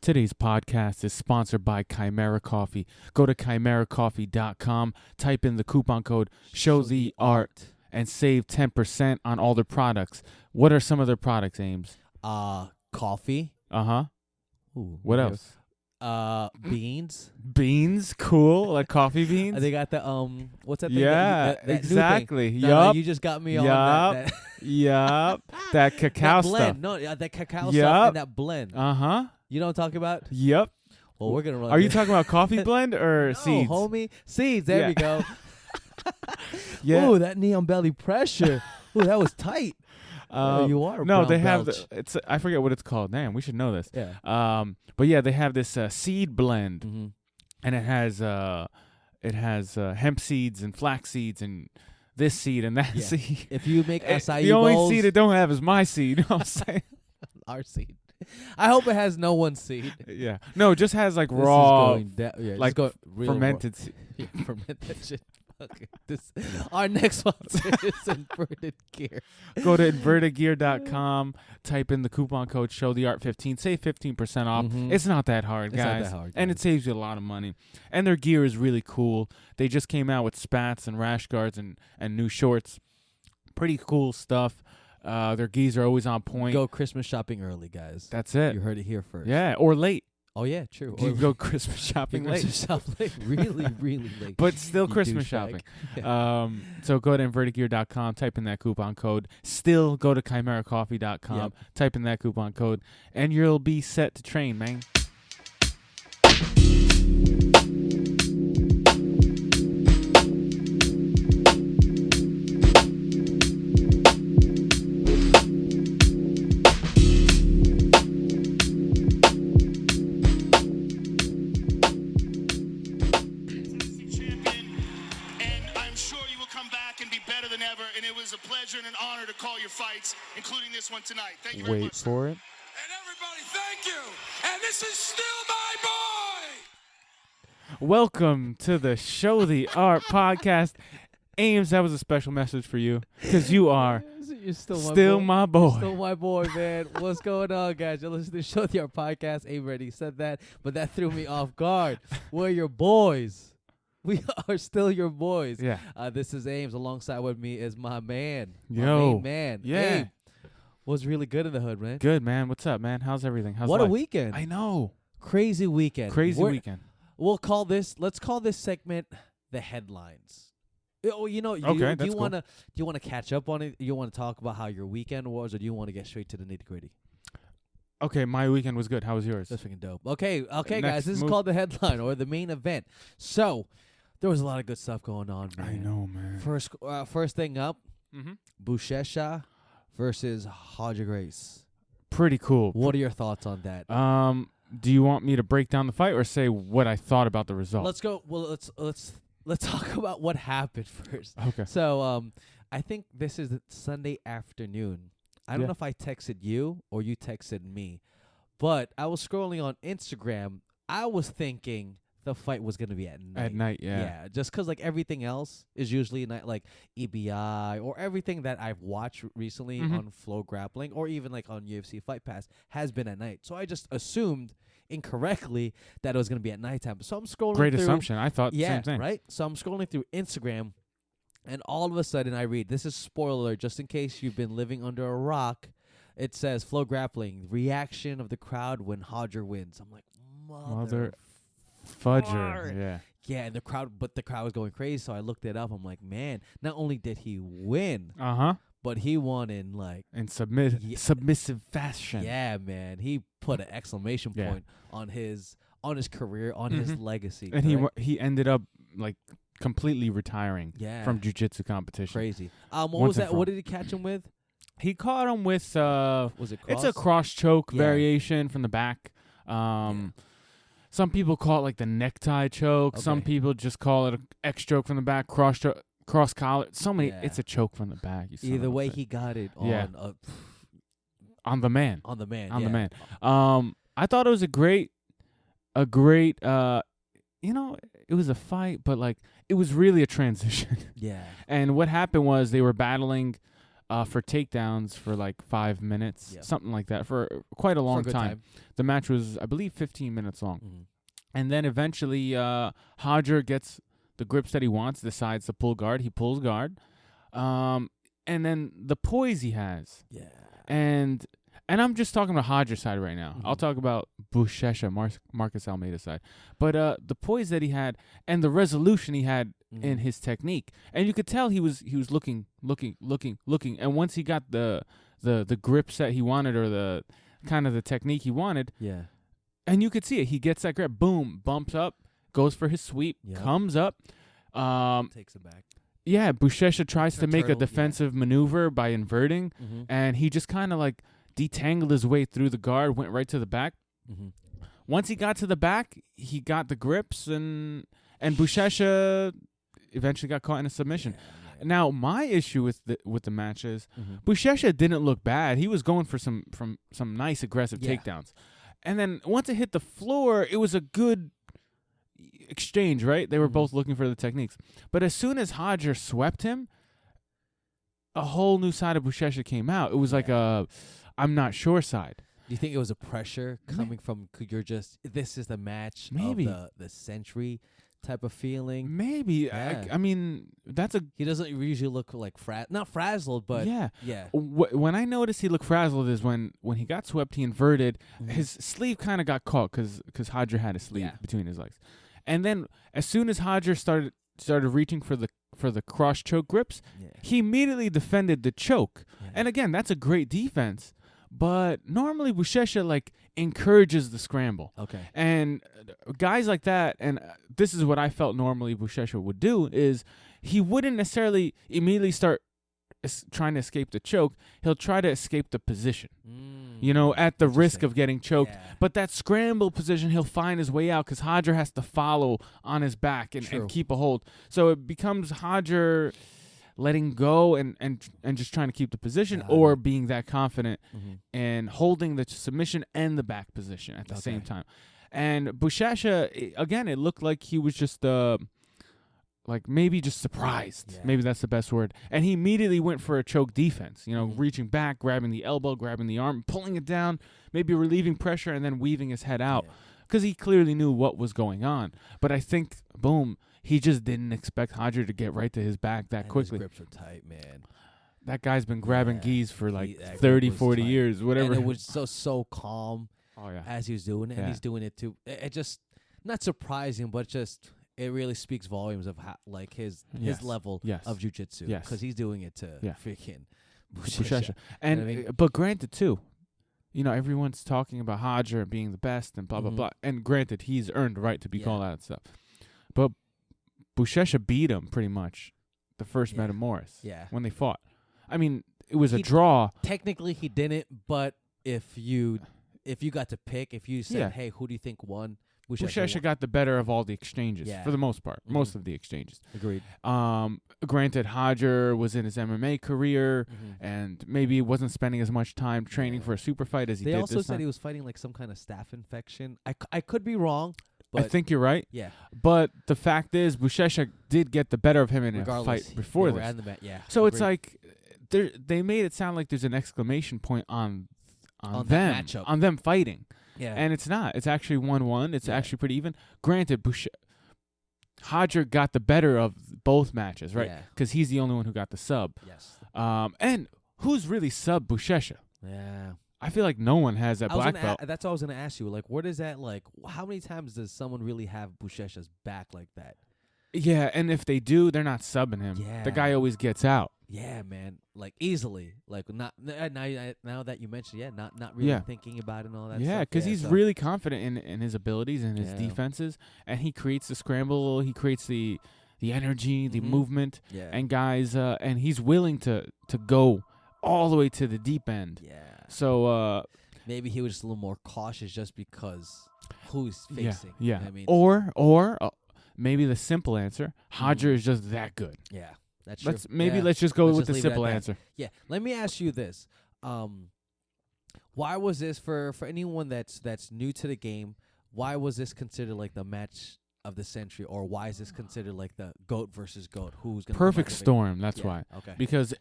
Today's podcast is sponsored by Chimera Coffee. Go to chimeracoffee.com, type in the coupon code Show the Art, and save 10% on all their products. What are some of their products, Ames? Coffee. Uh-huh. Ooh, What else? Beans. Beans? Cool. Like coffee beans? They got the what's that thing? Yeah, that new thing? exactly. No, Yup. you just got me on that. Yup. That cacao that stuff. blend. No, that cacao Yup. stuff and that blend. Uh-huh. You know what I'm talking about? Yep. Well, we're gonna run. Are you talking about coffee blend or no, seeds? homie. Seeds. There Yeah. we go. Yeah. Ooh, that knee on belly pressure. Ooh, that was tight. You are. No, brown they have belch. I forget what it's called. Damn, we should know this. Yeah. But yeah, they have this seed blend, Mm-hmm. and it has hemp seeds and flax seeds and this seed and that Yeah. seed. If you make acai The only bowls, seed it don't have is my seed. You know what I'm saying? our seed. I hope it has no one's seed. Yeah. No, it just has like This raw, is going yeah, like just go real fermented seed. raw. Yeah, fermented shit. Okay. Our next sponsor is Inverted Gear. Go to invertedgear.com, type in the coupon code ShowTheArt15, save 15% off. Mhm. It's not that hard, It's not guys. that hard, And it guys. saves you a lot of money. And their gear is really cool. They just came out with spats and rash guards and new shorts. Pretty cool stuff. Their geese are always on point. Go Christmas shopping early, guys. That's it. You heard it here first. Yeah, or late. Oh yeah, true. You go Christmas shopping late. Christmas shop late. Really, really late. But still You Christmas douchebag. shopping. So go to invertedgear.com, type in that coupon code. Still go to chimeracoffee.com, Yep. type in that coupon code, and you'll be set to train, man. Champion, and I'm sure you will come back and be better than ever. And it was a pleasure and an honor to call your fights, including this one tonight. Thank you very Wait much. for it. And everybody, thank you. And this is still my boy. Welcome to the Show the Art podcast. Ames, that was a special message for you because you are You're still my boy. Still my boy, man. What's going on, guys? You're listening to Show the Art podcast. Abe already said that, but that threw me off guard. We're your boys. We are still your boys. Yeah. This is Ames. Alongside with me is my man. My Yo. main man. Yeah. Abe was really good in the hood, man. Good, man. What's up, man? How's everything? How's What life? a weekend. I know. Crazy weekend. Crazy weekend. Let's call this segment the headlines. Oh, you know, Okay, do that's you cool. wanna catch up on it? You wanna talk about how your weekend was, or do you wanna get straight to the nitty gritty? Okay, my weekend was good. How was yours? That's freaking dope. Okay, guys. Next This is move. called the headline or the main event. So, there was a lot of good stuff going on, man. I know, man. First thing up, Mm-hmm. Buchecha versus Gracie. Pretty cool. What are your thoughts on that? Do you want me to break down the fight or say what I thought about the result? Let's go. Well, let's talk about what happened first. Okay. So, I think this is Sunday afternoon. I don't Yeah. know if I texted you or you texted me, but I was scrolling on Instagram. I was thinking the fight was gonna be at night. At night, yeah. Yeah, just 'cause like everything else is usually night, like EBI or everything that I've watched recently Mhm. on Flow Grappling or even like on UFC Fight Pass has been at night. So I just assumed incorrectly that it was gonna be at nighttime. So I'm scrolling. Great through, assumption. I thought the yeah, same thing. right. So I'm scrolling through Instagram, and all of a sudden I read, this is spoiler alert, just in case you've been living under a rock. It says Flow Grappling reaction of the crowd when Hodger wins. I'm like, Mother Fart. fudger. Yeah. yeah, and the crowd was going crazy. So I looked it up. I'm like, man, not only did he win, Uh-huh. but he won in like, In Yeah. submissive fashion. yeah, man, he put an exclamation Yeah. point on his career, on his legacy. And correct? he ended up like completely retiring yeah, from jiu-jitsu competition. crazy. What Once was and that? for What all. did he catch him with? He caught him with Was it it's a cross? cross choke Yeah. variation from the back. Some people call it like the necktie choke. Some Okay. people just call it a X choke from the back, cross collar. So many. Yeah. It's a choke from the back. You son Either of a way, bitch. he got it on Yeah. On the man. on the man. On the yeah. man. I thought it was a great it was a fight, but like it was really a transition. Yeah. And what happened was they were battling for takedowns for like 5 minutes, Yeah. something like that, for quite a For a long good time. The match was, I believe, 15 minutes long. Mm-hmm. And then eventually Hodger gets the grips that he wants, decides to pull guard. He pulls guard. And then the poise he has. Yeah. And I'm just talking about Hodger's side right now. I'll talk about Buchecha, Marcus Almeida side. But the poise that he had and the resolution he had in his technique. And you could tell he was looking. And once he got the grips that he wanted, or the kind of the technique he wanted, Yeah. and you could see it. He gets that grip, boom, bumps up, goes for his sweep, comes up. Takes it back. Yeah, Buchecha tries to make a Turtle, yeah. defensive maneuver by inverting, and he just kind of like detangled his way through the guard, went right to the back. Once he got to the back, he got the grips, and Buchecha eventually got caught in a submission. Now, my issue with the match is Buchecha didn't look bad. He was going for some nice aggressive takedowns. And then once it hit the floor, it was a good exchange, right? They were both looking for the techniques. But as soon as Hodger swept him, a whole new side of Buchecha came out. It was like a I'm not sure side. Do you think it was a pressure coming from this is the match Maybe. of the century type of feeling? Maybe. Yeah. I mean, that's a... He doesn't usually look like not frazzled, but yeah. Yeah. When I noticed he looked frazzled is when he got swept, he inverted. His sleeve kind of got caught because Hodger had his sleeve between his legs. And then as soon as Hodger started reaching for the cross choke grips, he immediately defended the choke. Yeah. And again, that's a great defense. But normally Buchecha like encourages the scramble. Okay. And guys like that, and this is what I felt normally Buchecha would do, is he wouldn't necessarily immediately start trying to escape the choke. He'll try to escape the position, at the risk of getting choked. Yeah. But that scramble position, he'll find his way out because Hodger has to follow on his back and keep a hold. So it becomes Hodger letting go and just trying to keep the position, or being that confident and holding the submission and the back position at the same time. And Buchecha, again, it looked like he was just maybe just surprised. Yeah. Maybe that's the best word. And he immediately went for a choke defense, reaching back, grabbing the elbow, grabbing the arm, pulling it down, maybe relieving pressure, and then weaving his head out because he clearly knew what was going on. But I think, boom, he just didn't expect Hodger to get right to his back that quickly. His grips were tight, man. That guy's been grabbing gis for That like grip 30, was 40 tight. years, whatever. And it was so calm as he was doing it, and Yeah. he's doing it too. It just not surprising, but just it really speaks volumes of how, like his level of jiu-jitsu. Yes. Because he's doing it to freaking Buchecha. You And know what I mean? but granted too, everyone's talking about Hodger being the best and blah blah blah. And granted, he's earned the right to be called out and stuff. But Buchecha beat him pretty much the first Metamoris when they fought. I mean, it was a draw. Technically, he didn't, but if you got to pick, if you said, "Hey, who do you think won?" Buchecha got the better of all the exchanges for the most part. Most of the exchanges. Agreed. Granted, Hodger was in his MMA career and maybe wasn't spending as much time training for a super fight as he did They this also said time. he was fighting like some kind of staph infection. I could be wrong, but I think you're right. yeah. But the fact is, Buchecha did get the better of him in a Regardless, fight before they were this. at the mat, So it's agreed. like they made it sound like there's an exclamation point on On that them, matchup. on them fighting. yeah, And it's not. It's actually 1-1. It's actually pretty even. Granted, Hodger got the better of both matches, right? Yeah. Because he's the only one who got the sub. yes, And who's really sub Buchecha? yeah. I feel like no one has that I was black gonna belt. that's what I was gonna ask you. Like, what is that like? How many times does someone really have Buchecha's back like that? Yeah, and if they do, they're not subbing him. Yeah. The guy always gets out. Yeah, man. Like easily. Like not now that you mentioned, not really thinking about it and all that. Yeah, stuff. because he's so- really confident in his abilities and his Yeah. defenses, and he creates the scramble. He creates the energy, the movement, Yeah. and guys, and he's willing to go all the way to the deep end. yeah. So Maybe he was just a little more cautious just because who he's facing. yeah. You know what I mean, Or maybe the simple answer: Hodger is just that good. yeah, that's true. Let's just go Let's with just the leave it at simple that. answer. Yeah. Let me ask you this. Why was this for anyone that's new to the game, why was this considered like the match of the century, or why is this considered like the GOAT versus GOAT? Who's gonna Perfect come out of it? storm. That's Yeah, why. Okay. Because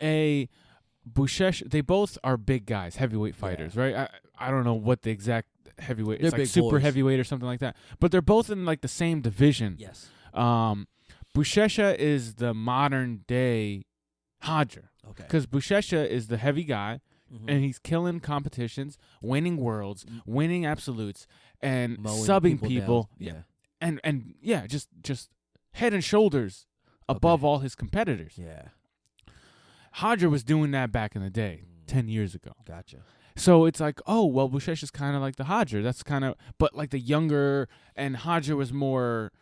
Buchecha, they both are big guys, heavyweight fighters, right? I don't know what the exact heavyweight. They're It's like big super boys. heavyweight or something like that. But they're both in like the same division. Yes. Buchecha is the modern day Hodger. Okay. Because Buchecha is the heavy guy, Mhm. and he's killing competitions, winning worlds, winning absolutes, and Mowing subbing down. people. Yeah. And yeah, just head and shoulders above all his competitors. Yeah. Hodger was doing that back in the day, 10 years ago. Gotcha. So it's like, oh, well, Buchecha's kind of like the Hodger. That's kind of, but like the younger, and Hodger was more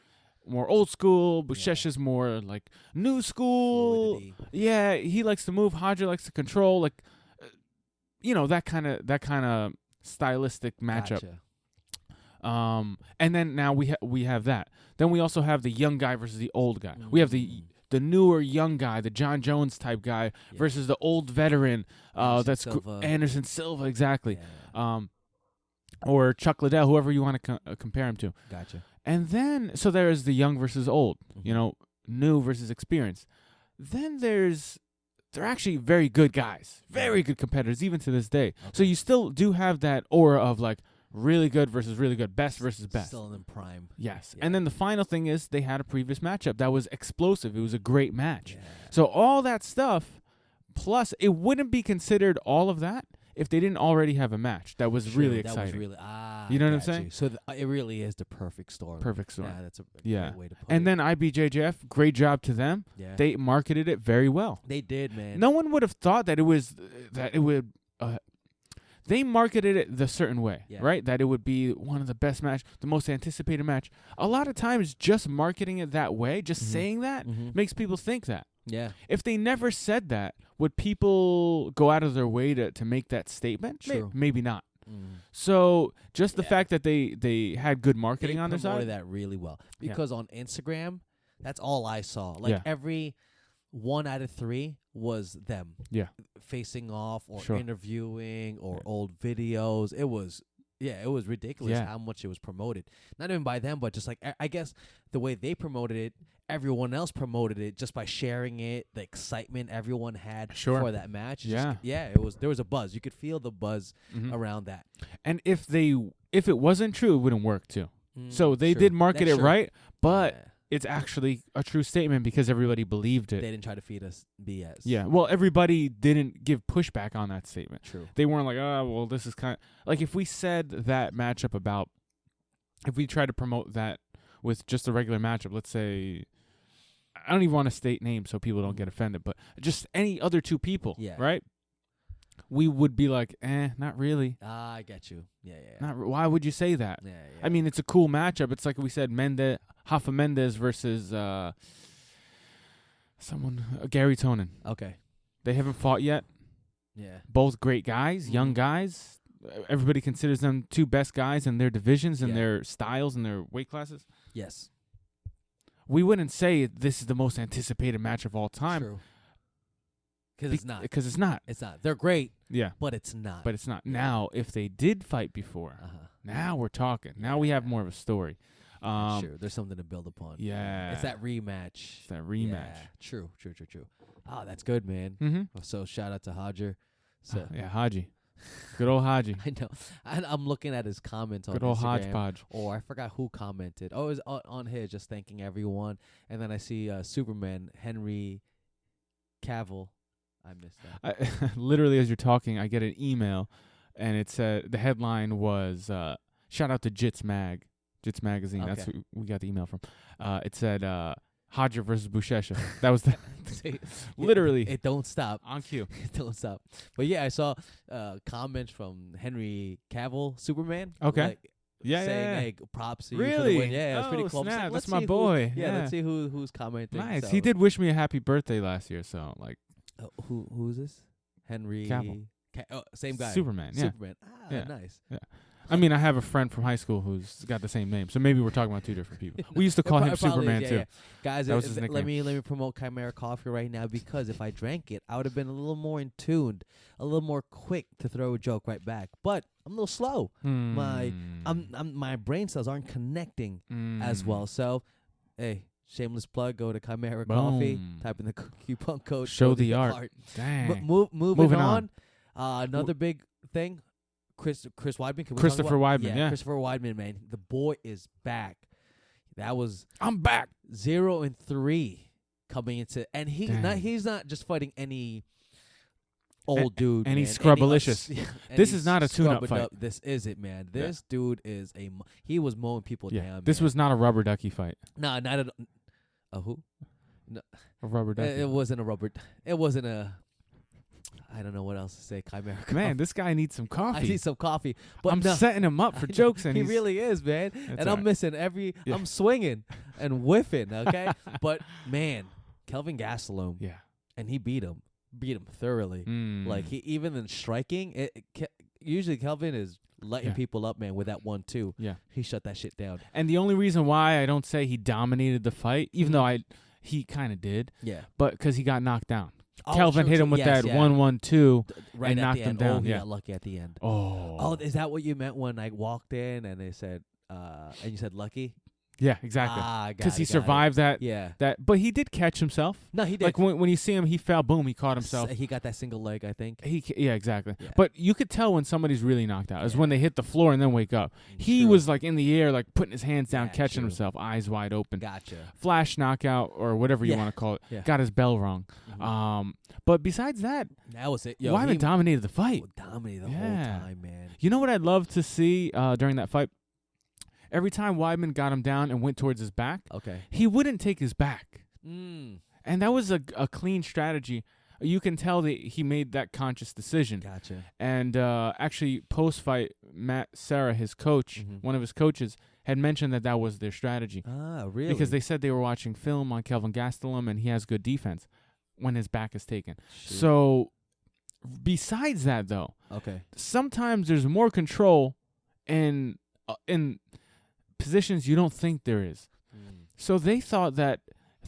old school. Buchecha's more like new school. Fluidity. Yeah, he likes to move. Hodger likes to control. Like, that kind of stylistic matchup. Gotcha. And then now we have that. Then we also have the young guy versus the old guy. We have the newer young guy, the John Jones type guy versus the old veteran. That's Silva. Anderson Silva, exactly. Yeah. Or Chuck Liddell, whoever you want to compare him to. Gotcha. And then so there's the young versus old. New versus experienced. Then they're actually very good guys, very good competitors, even to this day. So you still do have that aura of like really good versus really good, best versus best. Still in prime. Yes. Yeah. And then the final thing is they had a previous matchup that was explosive. It was a great match. Yeah. So all that stuff, plus it wouldn't be considered all of that if they didn't already have a match that was really exciting. That was really You know what I'm got saying? you. So it really is the perfect storm. Perfect storm. Yeah, that's a Yeah. great way to put And it. then IBJJF, great job to them. Yeah. They marketed it very well. They did, man. No one would have thought that it would. They marketed it the certain way, Yeah. right? That it would be one of the best match, the most anticipated match. A lot of times, just marketing it that way, just saying that, makes people think that. Yeah. If they never said that, would people go out of their way to make that statement? True. Maybe not. So just the fact that they had good marketing They on their promoted side. that really well because on Instagram, that's all I saw. Like every 1 out of 3 was them. Yeah. Facing off or Sure. interviewing or old videos. It was ridiculous how much it was promoted. Not even by them, but just like I guess the way they promoted it, everyone else promoted it just by sharing it. The excitement everyone had for that match. There was a buzz. You could feel the buzz around that. And if it wasn't true, it wouldn't work too. So they did market it right, but it's actually a true statement because everybody believed it. They didn't try to feed us BS. Yeah. Well, everybody didn't give pushback on that statement. True. They weren't like, oh, well, this is kind of like if we said that matchup if we tried to promote that with just a regular matchup, let's say, I don't even want to state names so people don't get offended, but just any other two people, right? We would be like, not really. I get you. Yeah. Why would you say that? Yeah. I mean, it's a cool matchup. It's like we said, Rafa Mendez versus Gary Tonin. Okay. They haven't fought yet. Yeah. Both great guys, young guys. Everybody considers them two best guys in their divisions and their styles and their weight classes. Yes. We wouldn't say this is the most anticipated match of all time. True. Because it's not. Because it's not. It's not. They're great. Yeah. But it's not. But it's not. Now, if they did fight before, now we're talking. Now we have more of a story. Sure. There's something to build upon. Yeah. It's that rematch. Yeah. True. Oh, that's good, man. Mm-hmm. So shout out to Hodger. So Haji. Good old Haji. I know. I'm looking at his comments on Good old Instagram. hodgepodge. Oh, I forgot who commented. Oh, it was on his, just thanking everyone. And then I see Superman, Henry Cavill. I missed that. Literally, as you're talking, I get an email, and it said the headline was "Shout out to Jits Magazine." Okay. That's who we got the email from. It said Hodger versus Buchecha. That was literally It don't stop. on cue. It don't stop. But yeah, I saw comments from Henry Cavill, Superman. Okay. Like, Yeah, saying, yeah. Hey, props to you for Really? the win. Yeah, it's pretty Oh, cool. I'm snap. like, That's let's my see boy. Yeah, Yeah. let's see who's commenting. Nice. So, He did wish me a happy birthday last year, so like who's this? Henry Cavill. Same guy. Superman. Yeah. Superman. Yeah. Nice. Yeah. I mean, I have a friend from high school who's got the same name, so maybe we're talking about two different people. We used to call him It probably Superman is, too. yeah. Guys, That was his let nickname. me promote Chimera Coffee right now, because if I drank it, I would have been a little more in tuned, a little more quick to throw a joke right back. But I'm a little slow. My brain cells aren't connecting as well. So, hey, Shameless plug. Go to Chimera Coffee. Boom. Type in the coupon code. Show the art. Dang. Moving on. Another big thing. Chris Weidman. Can we Christopher talk about? Weidman, yeah. Christopher Weidman, man. The boy is back. That was I'm back. 0-3 coming into, and he's not just fighting any old dude. And man. he's scrubbalicious. This is not a tune-up fight. This is it, man. This dude is he was mowing people down. This was not a rubber ducky fight. No, not at a who? No, A rubber ducky. it wasn't a rubber. It wasn't a. I don't know what else to say. Chimera. Man, this guy needs some coffee. I need some coffee. But I'm setting him up for jokes, and he he's really is, man. And I'm missing every. Yeah. I'm swinging and whiffing. Okay, but man, Kelvin Gastelum. Yeah. And he beat him thoroughly. Like he even in striking, usually Kelvin is lighting people up, man, with that 1-2. Yeah. He shut that shit down. And the only reason why I don't say he dominated the fight, even though he kind of did, but because he got knocked down. Kelvin hit him with that 1-1-2 right and at knocked the him end. down. He got lucky at the end. Oh, is that what you meant when I walked in and they said, and you said lucky? Yeah, exactly. Because he survived that. Yeah. But he did catch himself. No, he did. Like when you see him, he fell. Boom, he caught himself. He got that single leg, I think. Yeah, exactly. Yeah. But you could tell when somebody's really knocked out is when they hit the floor and then wake up. He True. was like in the air, like putting his hands down, catching true. himself, eyes wide open. Gotcha. Flash knockout or whatever you want to call it. Yeah. Got his bell rung. But besides that, That was it. Weidman dominated the fight. Dominated the whole time, man. You know what I'd love to see during that fight? Every time Weidman got him down and went towards his back, he wouldn't take his back. And that was a clean strategy. You can tell that he made that conscious decision. Gotcha. And actually, post-fight, Matt Serra, his coach, one of his coaches, had mentioned that was their strategy. Ah, really? Because they said they were watching film on Kelvin Gastelum, and he has good defense when his back is taken. Shoot. So, besides that, though, sometimes there's more control in positions you don't think there is. So they thought that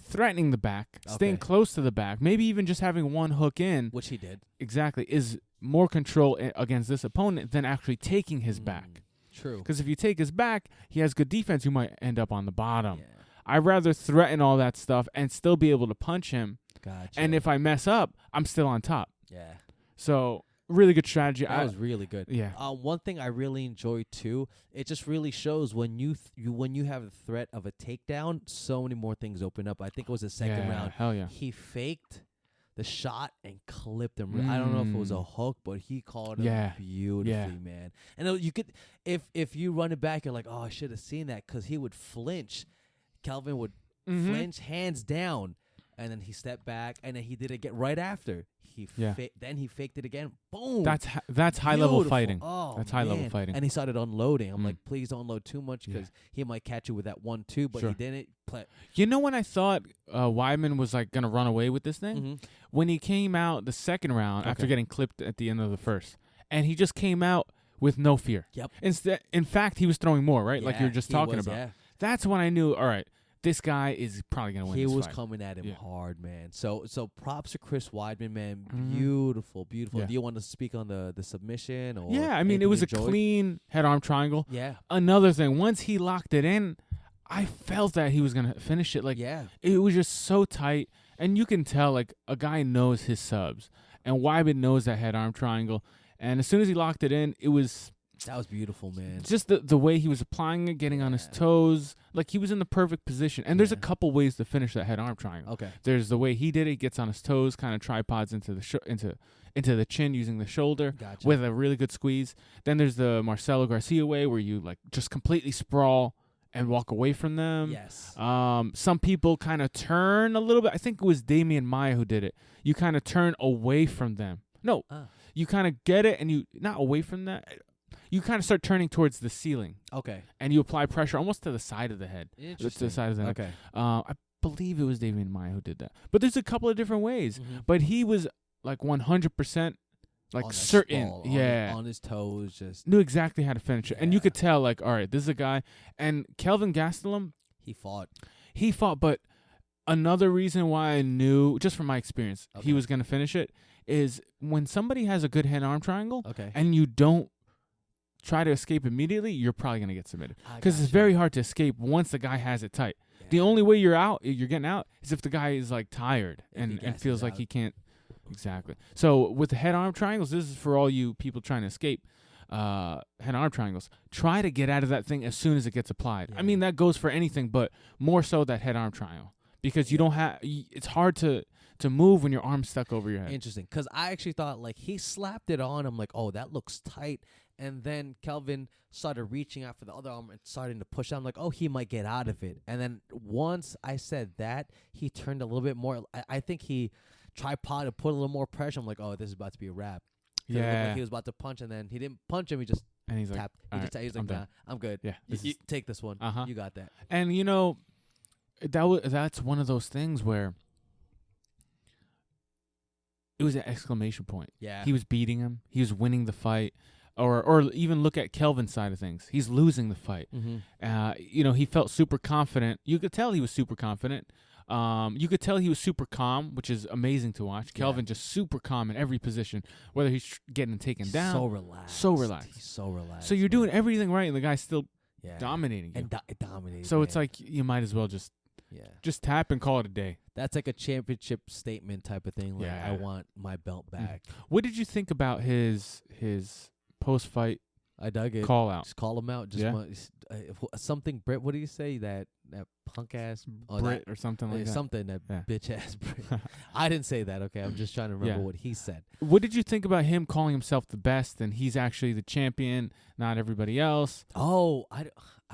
threatening the back, staying close to the back, maybe even just having one hook in, which he did, exactly, is more control against this opponent than actually taking his back. True. Because if you take his back, he has good defense, you might end up on the bottom. Yeah. I'd rather threaten all that stuff and still be able to punch him. Gotcha. And if I mess up, I'm still on top. Yeah. So, really good strategy. That was really good. Yeah. One thing I really enjoyed too, it just really shows when you have the threat of a takedown, so many more things open up. I think it was the second round. Hell yeah. He faked the shot and clipped him. I don't know if it was a hook, but he called him beautifully, man. And you could, if you run it back, you're like, oh, I should have seen that, because he would flinch. Kelvin would flinch, hands down, and then he stepped back, and then he did it again right after. Then he faked it again. Boom. That's high level fighting. Oh, that's high level fighting. And he started unloading. I'm like, please don't load too much, because he might catch you with that 1-2, but he didn't. You know when I thought Weidman was like gonna run away with this thing? When he came out the second round after getting clipped at the end of the first, and he just came out with no fear. Yep. In fact, he was throwing more, right? Like you were just talking about. Yeah. That's when I knew, all right, this guy is probably going to win this fight. He was coming at him hard, man. So props to Chris Weidman, man. Beautiful, beautiful. Yeah. Do you want to speak on the submission? Or yeah, I mean, it was a clean head-arm triangle. Yeah. Another thing, once he locked it in, I felt that he was going to finish it. Like, it was just so tight. And you can tell, like, a guy knows his subs. And Weidman knows that head-arm triangle. And as soon as he locked it in, it was... That was beautiful, man. Just the way he was applying it, getting on his toes. Like, he was in the perfect position. And there's a couple ways to finish that head-arm triangle. Okay. There's the way he did it. He gets on his toes, kind of tripods into the chin using the shoulder with a really good squeeze. Then there's the Marcelo Garcia way where you, like, just completely sprawl and walk away from them. Yes. Some people kind of turn a little bit. I think it was Damian Maia who did it. You kind of turn away from them. No. You kind of get it and you... Not away from that... You kind of start turning towards the ceiling. Okay. And you apply pressure almost to the side of the head. Interesting. To the side of the neck. Okay. I believe it was Damian Maia who did that. But there's a couple of different ways. But he was like 100% like on certain. Ball, on his toes. Just knew exactly how to finish it. And you could tell, like, all right, this is a guy. And Kelvin Gastelum. He fought. But another reason why I knew, just from my experience, he was going to finish it is when somebody has a good head-arm triangle and you don't try to escape immediately, you're probably gonna get submitted I because it's gotcha. very hard to escape once the guy has it tight. The Yeah. only way you're getting out, is if the guy is like tired If he and gasses feels like out. he can't. Exactly. So with the head arm triangles, this is for all you people trying to escape. Head arm triangles. Try to get out of that thing as soon as it gets applied. I Yeah. mean that goes for anything, but more so that head arm triangle because you don't have. It's hard to move when your arm's stuck over your head. Interesting, because I actually thought like he slapped it on. I'm like, oh, that looks tight. And then Kelvin started reaching out for the other arm and starting to push. I'm like, oh, he might get out of it. And then once I said that, he turned a little bit more. I think he tripod to put a little more pressure. I'm like, oh, this is about to be a wrap. 'Cause it looked Yeah. like he was about to punch, and then he didn't punch him. He just And he's like, tapped. "All He just right, he was I'm like, nah, done." I'm good. Yeah, this is- Take this one. Uh-huh. You got that. And that's one of those things where it was an exclamation point. Yeah. He was beating him. He was winning the fight. Or even look at Kelvin's side of things. He's losing the fight. Mm-hmm. He felt super confident. You could tell he was super confident. You could tell he was super calm, which is amazing to watch. Yeah. Kelvin just super calm in every position, whether he's getting taken down. So relaxed. So relaxed. He's so relaxed. So you're man. doing everything right, and the guy's still yeah. dominating you. and dominating. So it's man. like you might as well just yeah. tap and call it a day. That's like a championship statement type of thing. Like, Yeah. I want my belt back. What did you think about his post-fight I dug it. call out? Just call him out. Just Yeah. something Brit. What do you say? That punk ass Brit or something like that. something that Yeah. bitch ass Brit. I didn't say that. Okay, I'm just trying to remember Yeah. what he said. What did you think about him calling himself the best and he's actually the champion, not everybody else? Oh, I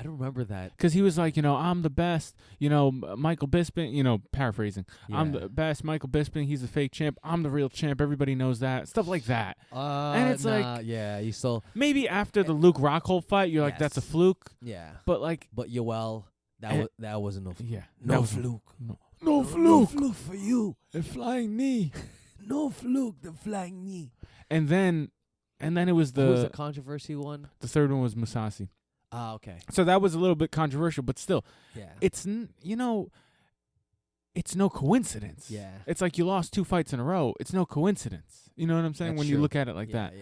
don't remember that. Because he was like, I'm the best. Michael Bisping, paraphrasing. I'm Yeah. the best. Michael Bisping, he's the fake champ. I'm the real champ. Everybody knows that. Stuff like that. And it's like- yeah, you still, Maybe after the Luke Rockhold fight, you're like, that's a Yes. fluke. yeah. But like, But Yoel, that wasn't no, yeah. no that was fluke. No fluke. fluke for you. A flying knee. No fluke. The flying knee. And then it was Who was the the controversy one? third one was Musasi. Ah, okay. So that was a little bit controversial, but still, Yeah. it's it's no coincidence. Yeah. It's like you lost 2 fights in a row. It's no coincidence. You know what I'm saying? That's When you true. look at it like yeah, that.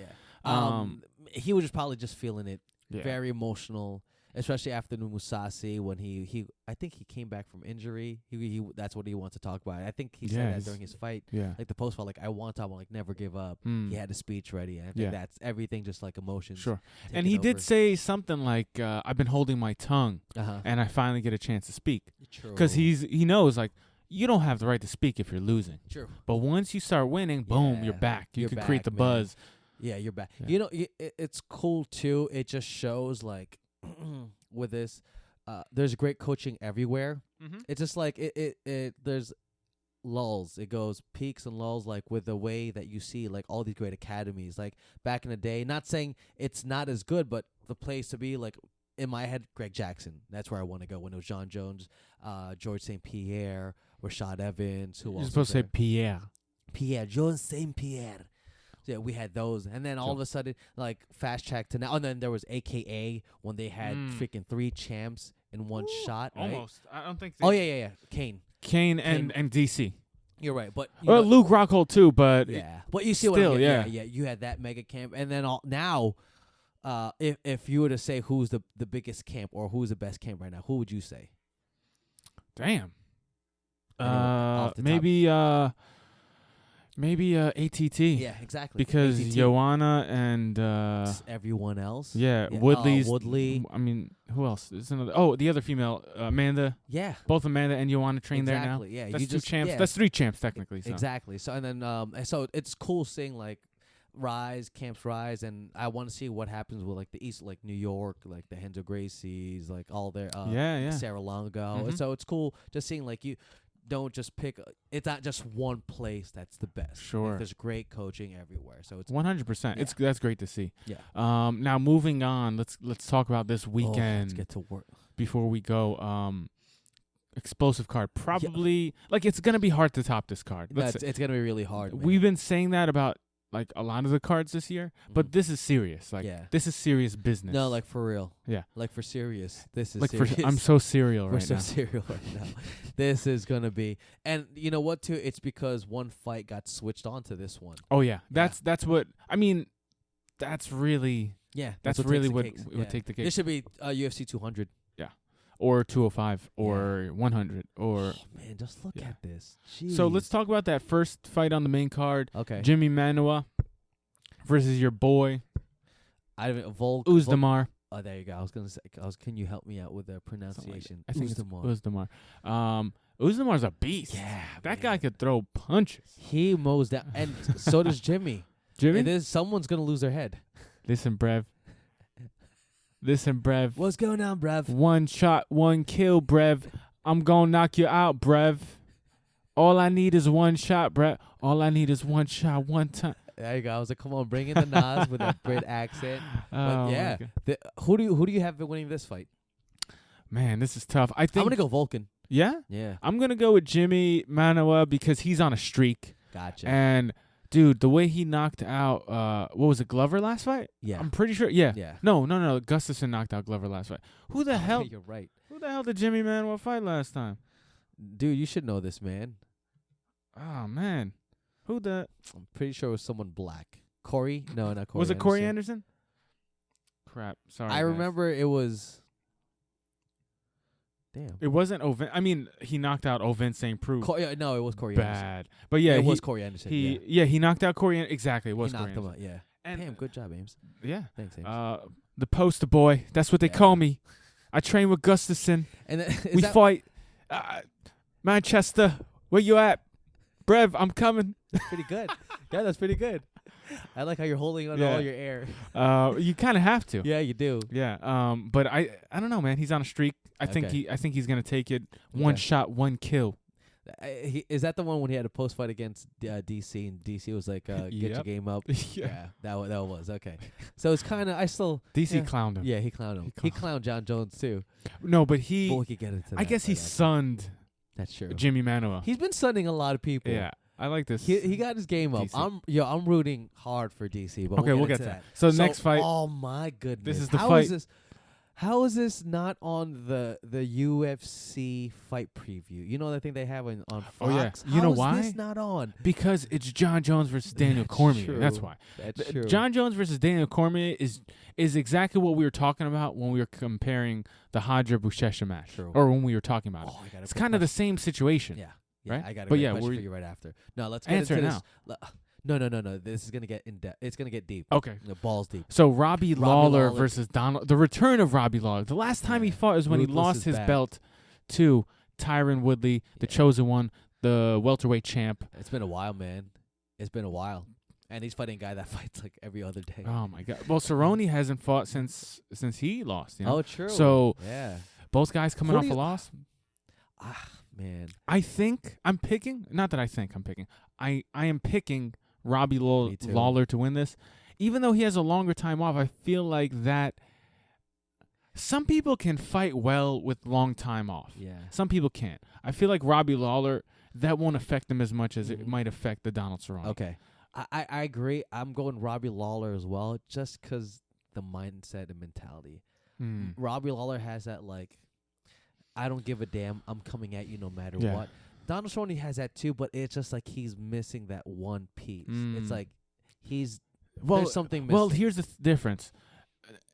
Yeah. He was just probably just feeling it. Yeah. Very emotional, especially after the Musasi when he I think he came back from injury. He that's what he wants to talk about. I think he Yeah, said that he's- during his fight. Yeah. Like the post fight, like I want to like never give up. Mm. He had a speech ready. And I think Yeah. that's everything, just like emotions. Sure. taking And he did over. say something like, I've been holding my tongue Uh-huh. and I finally get a chance to speak. True. Because he knows, like, you don't have the right to speak if you're losing. True. But once you start winning, boom, you're Yeah. back. You You're can create back, the man. buzz. Yeah, you're back. Yeah. You know, it's cool too. It just shows like with this, there's great coaching everywhere. Mm-hmm. It's just like it there's lulls. It goes peaks and lulls, like with the way that you see like all these great academies. Like back in the day, not saying it's not as good, but the place to be, like in my head, Greg Jackson. That's where I want to go when it was John Jones, George St. Pierre, Rashad Evans. Who You're else? supposed was to say there? Pierre. Pierre, John St. Pierre. So yeah, we had those, and then all of a sudden, like fast track to now, and then there was AKA when they had freaking 3 champs in one shot. Right? Almost. I don't think. Oh yeah. Kane. Kane and DC. You're right, but you Well, know- Luke Rockhold too, but yeah, but you see what still, I'm getting, yeah. yeah. You had that mega camp, and then now, if you were to say who's the biggest camp or who's the best camp right now, who would you say? damn. Anyone off the top? Maybe ATT. Yeah, exactly. Because ATT. Joanna and everyone else. yeah, Woodley's. Woodley. I mean, who else? There's another. Oh, the other female, Amanda. Yeah. Both Amanda and Joanna train there now. Exactly, yeah, That's you 2 just- champs. yeah. That's 3 champs technically. So. Exactly. So and then and so it's cool seeing like camps rise, and I want to see what happens with like the East, like New York, like the Henzo Gracie's, like all their Yeah. Sarah Longo. Mhm. And so it's cool just seeing like you don't just pick. It's not just one place that's the best. Like, Sure. there's great coaching everywhere. So it's 100%. Yeah. That's great to see. yeah. Now moving on, let's talk about this Oh, weekend let's get to work. before we go. Explosive card, probably like it's gonna be hard to top this card. It's gonna be really hard. Man. We've been saying that about like a lot of the cards this year, but Mhm. this is serious. Like Yeah. this is serious business. No, like for real. Yeah. Like for serious. This is like serious. I'm so serial We're right so now. serial right now. This is gonna be, and you know what? Too, it's because one fight got switched on to this one. Oh yeah, that's what I mean. That's really Yeah, That's what really takes the what cakes. would take the cake. This should be UFC 200. Or 205 or 100 or. Oh, man, just look Yeah. at this. Jeez. So let's talk about that first fight on the main card. Okay. Jimmy Manuwa versus your boy Uzdemir. Oh, there you go. I was gonna say. Can you help me out with the pronunciation? I think Uzdemir. it's Uzdemir. Uzdemir's a beast. Yeah, that guy could throw punches. He mows down, and so does Jimmy. Jimmy, Someone's gonna lose their head. listen, Brev. What's going on, bruv? One shot, one kill, Brev. I'm gonna knock you out, Brev. All I need is one shot, Brev. All I need is one shot, one time. There you go. I was like, come on, bring in the Nas with a Brit accent. Oh, But yeah, my God. who do you have winning this fight? Man, this is tough. I think I'm gonna go Vulcan. Yeah? Yeah, I'm going to go with Jimmy Manuwa because he's on a streak. gotcha. And, dude, the way he knocked out, what was it, Glover last fight? yeah, I'm pretty sure. Yeah. yeah. No. Gustafsson knocked out Glover last fight. Who the hell You're right, Who the hell did Jimmy Manuwa fight last time? dude. You should know this, man. Oh, man. Who the... I'm pretty sure it was someone black. Corey? No, not Corey. Was it Corey Anderson? Crap. Sorry. I guys. remember it was. Damn. It wasn't Ovin. I mean, he knocked out Ovin St. Preux. No, it was Corey Anderson. Bad. But yeah, it he was Corey Anderson. he knocked out Corey. Exactly, it was he Corey knocked him Anderson. out. Yeah. And Damn, good job, Ames. yeah. Thanks, Ames. The poster boy. That's what they Yeah. call me. I train with Gustafsson. And We fight. Manchester, where you at? Brev, I'm coming. pretty good. Yeah, that's pretty good. I like how you're holding on to Yeah. all your air. You kind of have to. Yeah, you do. Yeah. But I don't know, man. He's on a streak. I think he's gonna take it. One Okay. shot, one kill. Is that the one when he had a post fight against DC and DC was like, "Get your Yep. game up"? Yeah. that was okay. So it's kind of DC yeah. clowned him. Yeah, he clowned him. He clowned John Jones too. No, but But we he. could get into I that guess he fight after. sunned That's true. Jimmy Manuwa. He's been sunning a lot of people. Yeah, I like this. He got his game up. DC. I'm rooting hard for DC. But Okay, we'll get to that. So next fight. Oh my goodness, is the How fight. is this? How is this not on the UFC fight preview? You know that thing they have on Fox. Oh, yeah. You How know is why? this not on? Because it's John Jones versus Daniel That's Cormier. true. That's why. That's true. John Jones versus Daniel Cormier is exactly what we were talking about when we were comparing the Hadra Buchecha match, True. or when we were talking about it. Oh, I got a It's good kind of the question. same situation. Yeah. right? I got a But great yeah, question we're- for you right after. No, let's get Answer into it this. No. This is gonna get in depth. It's gonna get deep. Okay. The balls deep. So Robbie Lawler Lawler. versus Donald. The return of Robbie Lawler. The last time he Yeah. fought is when he Ruthless lost is his back. belt to Tyron Woodley, the Yeah. chosen one, the welterweight champ. It's been a while, man. It's been a while, and he's fighting a guy that fights like every other day. Oh my God! Well, Cerrone hasn't fought since he lost. You know? Oh, true. So yeah. both guys coming Who off do a you- loss. Man. I think I'm picking. Not that I think I'm picking. I am picking Robbie Me too. Lawler to win this, even though he has a longer time off. I feel like that. Some people can fight well with long time off. Yeah. Some people can't. I feel like Robbie Lawler, that won't affect him as much as it Mhm. might affect the Donald Cerrone. Okay. I agree. I'm going Robbie Lawler as well, just 'cause the mindset and mentality. Hmm. Robbie Lawler has that like, I don't give a damn. I'm coming at you no matter Yeah. what. Donald Cerrone has that too, but it's just like he's missing that one piece. It's Mm. like he's Well, there's something missing. well, here's the difference.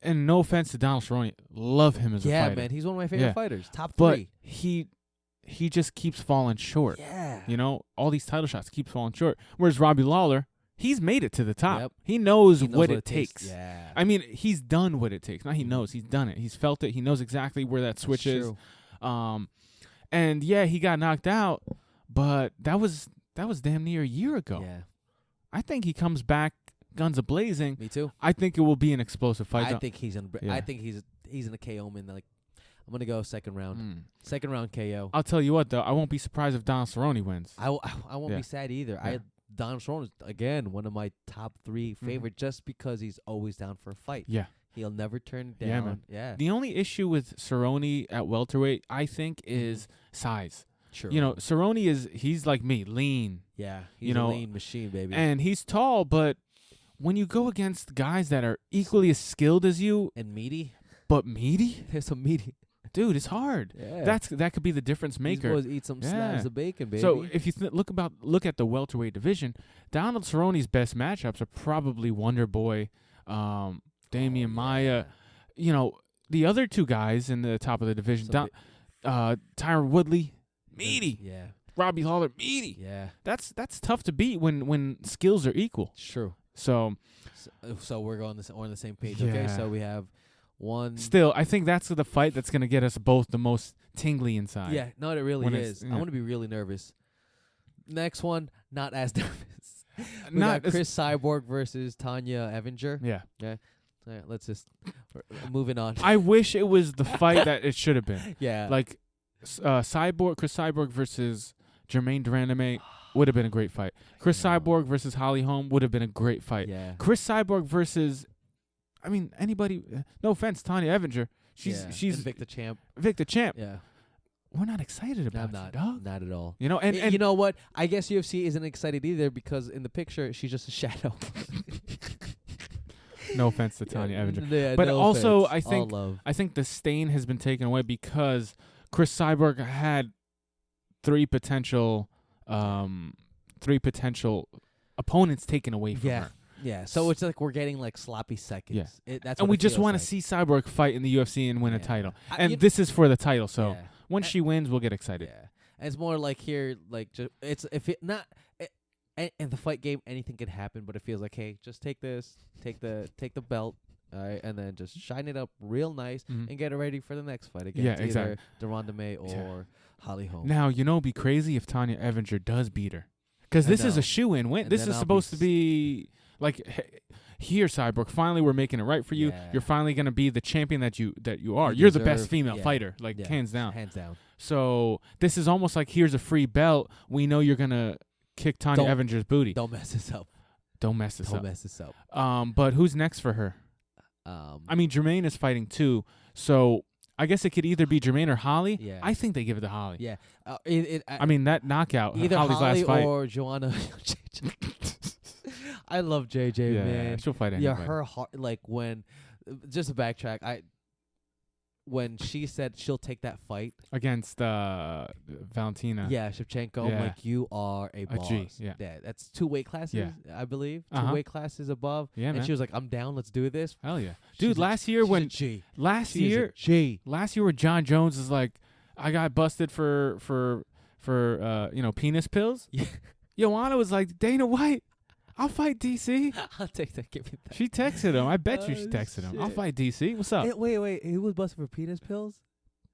And no offense to Donald Cerrone, love him as a yeah, fighter. man, he's one of my favorite Yeah. fighters. Top But 3. he just keeps falling short. Yeah. You know, all these title shots keep falling short. Whereas Robbie Lawler, he's made it to the top. Yep. He knows, He knows what it takes. Yeah. I mean, he's done what it takes. Not he Mhm. knows, he's done it. He's felt it. He knows exactly where that switch That's is. true. And yeah, he got knocked out, but that was damn near a year ago. Yeah. I think he comes back guns a blazing. Me too. I think it will be an explosive fight. I think he's in. Yeah. I think he's in a KO man. Like, I'm gonna go second round. Mm. Second round KO. I'll tell you what though, I won't be surprised if Donald Cerrone wins. I won't Yeah. be sad either. Yeah. Donald Cerrone is again one of my top 3 favorite, just because he's always down for a fight. Yeah. He'll never turn it down. Yeah, man. Yeah. The only issue with Cerrone at welterweight, I think, is size. Sure. You know, Cerrone he's like me, lean, Yeah. He's you know, a lean machine, baby. and he's tall, but when you go against guys that are equally as skilled as you, And meaty. but meaty, There's some meaty. dude, it's hard. Yeah. That could be the difference maker. These boys eat some slabs Yeah. of bacon, baby. So if you look at the welterweight division, Donald Cerrone's best matchups are probably Wonder Boy, Damian Maia. You know, the other two guys in the top of the division, Tyron Woodley, meaty. Yeah. Robbie Lawler, meaty. Yeah. That's tough to beat when skills are equal. It's true. So we're on the same page. Yeah. Okay, so we have one. Still, I think that's the fight that's gonna get us both the most tingly inside. Yeah, no, it really When is. it's- I want to be really nervous. Next one, not as nervous. We Not got Chris Cyborg versus Tanya Evinger. Yeah. All right, let's just moving on. I wish it was the fight that it should have been. Yeah. Like Chris Cyborg versus Jermaine Durandame would have been a great fight. Chris Cyborg versus Holly Holm would have been a great fight. Yeah. Chris Cyborg versus, I mean, anybody. No offense, Tanya Evinger. She's And Victor Champ. Champ. Yeah. We're not excited about I'm you, not. dog. Not at all. You know, and you know what? I guess UFC isn't excited either because in the picture she's just a shadow. no offense to Tanya Evinger, Yeah, but no also offense. I All love. think the stain has been taken away because Chris Cyborg had three potential opponents taken away from her. Yeah, so it's like we're getting like sloppy seconds. Yeah. That's And what we it just feels want like. to see Cyborg fight in the UFC and win a Yeah. title. I- And you- this is for the title, so Yeah. once she wins, we'll get excited. Yeah, and it's more like here, like it's if it not. In the fight game, anything can happen, but it feels like, hey, just take this, take the belt, all right, and then just shine it up real nice Mhm. and get it ready for the next fight against Yeah, either exactly. Deronda May or Holly Holm. Now, it'd be crazy if Tanya Evinger does beat her. Because I this is know. a shoe-in win. And This then is I'll supposed be to be like, here, Cyborg, finally we're making it right for you. Yeah. You're finally going to be the champion that you are. You You're the best deserve- female yeah. fighter, like Yeah. hands down. Hands down. So this is almost like, here's a free belt. We know you're going to kick Tanya Don't- Evinger's booty. Don't mess this up. Don't mess this Don't up. mess this up. But who's next for her? I mean, Jermaine is fighting too, so I guess it could either be Jermaine or Holly. Yeah. I think they give it to Holly. Yeah. I mean, that knockout, either Holly's Holly last fight. or Joanna. I love JJ, yeah, man. she'll fight anybody. Yeah, her heart, like when, just to backtrack, when she said she'll take that fight, Against Valentina. yeah, Shevchenko, I'm Yeah. like, you are a A boss. G, yeah. That's 2 weight classes, I believe. 2 Uh-huh. weight classes above. Yeah, and man. she was like, I'm down, let's do this. Hell yeah. She's Dude, a- last year she's a when G. last She is a year G. where John Jones is like, I got busted for penis pills. Yeah. Joanna was like, Dana White, I'll fight DC. I'll take that. Give me that. She texted him. I bet you she Oh, texted him. I'll shit. fight DC. What's up? Wait, he was busted for penis pills?